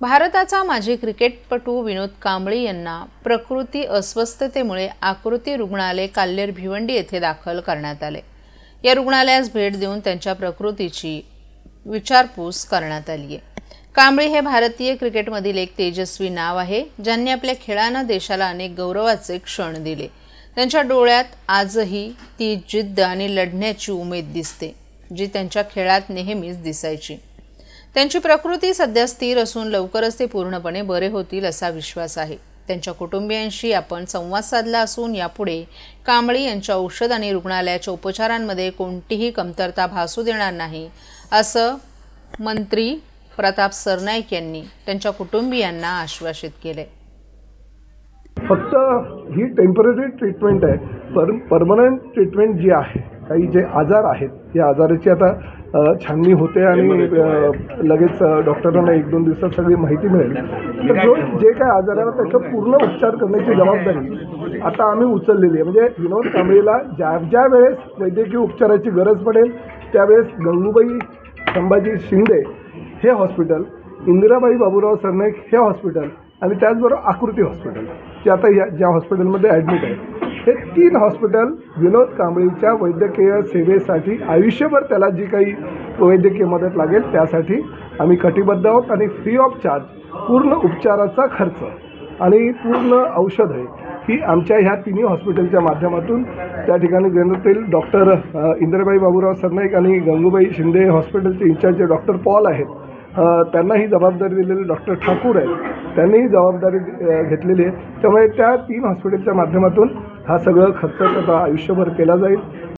भारताचा माजी क्रिकेटपटू विनोद कांबळी यांना प्रकृती अस्वस्थतेमुळे आकृती रुग्णालय काल्हेर भिवंडी येथे दाखल करण्यात आले। या रुग्णालयास भेट देऊन त्यांच्या प्रकृतीची विचारपूस करण्यात आली आहे। कांबळी हे भारतीय क्रिकेटमधील एक तेजस्वी नाव आहे, ज्यांनी आपल्या खेळाने देशाला अनेक गौरवाचे क्षण दिले। त्यांच्या डोळ्यात आजही ती जिद्द आणि लढण्याची उमेद दिसते, जी त्यांच्या खेळात नेहमीच दिसायची। त्यांची प्रकृती सध्या स्थिर असून लवकरच ते पूर्णपणे बरे होतील असा विश्वास आहे। त्यांच्या कुटुंबियांशी आपण संवाद साधला असून यापुढे कांबळी यांच्या औषध आणि रुग्णालयाच्या उपचारांमध्ये कोणतीही कमतरता भासू देणार नाही, असं मंत्री प्रताप सरनाईक यांनी त्यांच्या कुटुंबियांना आश्वासित केले। फक्त ही टेम्पररी ट्रीटमेंट आहे, परमनंट ट्रीटमेंट जी आहे, काही जे आजार आहेत या आजाराची आता छाननी होते आणि लगेच डॉक्टरांना 1-2 दिवसात सगळी माहिती मिळेल। तर जे काय आजार आहे त्याचा पूर्ण उपचार करण्याची जबाबदारी आता आम्ही उचललेली आहे। म्हणजे विनोद कांबळीला ज्या वेळेस वैद्यकीय उपचाराची गरज पडेल त्यावेळेस गंगूबाई संभाजी शिंदे हे हॉस्पिटल, इंदिराबाई बाबूराव सरनाईक हे हॉस्पिटल आणि त्याचबरोबर आकृती हॉस्पिटल जे आता ज्या हॉस्पिटलमध्ये ॲडमिट आहे, हे 3 हॉस्पिटल विनोद कांबळीच्या वैद्यकीय सेवेसाठी आयुष्यभर त्याला जी काही वैद्यकीय मदत लागेल त्यासाठी आम्ही कटिबद्ध आहोत आणि फ्री ऑफ चार्ज पूर्ण उपचाराचा खर्च आणि पूर्ण औषधे ही आमच्या ह्या 3 हॉस्पिटलच्या माध्यमातून त्या ठिकाणी देण्यात येईल। डॉक्टर इंदिराबाई बाबूराव सरनाईक आणि गंगूबाई शिंदे हॉस्पिटलचे इंचार्ज डॉक्टर पॉल आहेत, त्यांना ही जबाबदारी दिलेली डॉक्टर ठाकूर आहेत, त्यांनी ही जबाबदारी घेतलेली आहे। त्यामुळे त्या 3 हॉस्पिटलच्या माध्यमातून हा सगळं खर्च आता आयुष्यभर केला जाईल।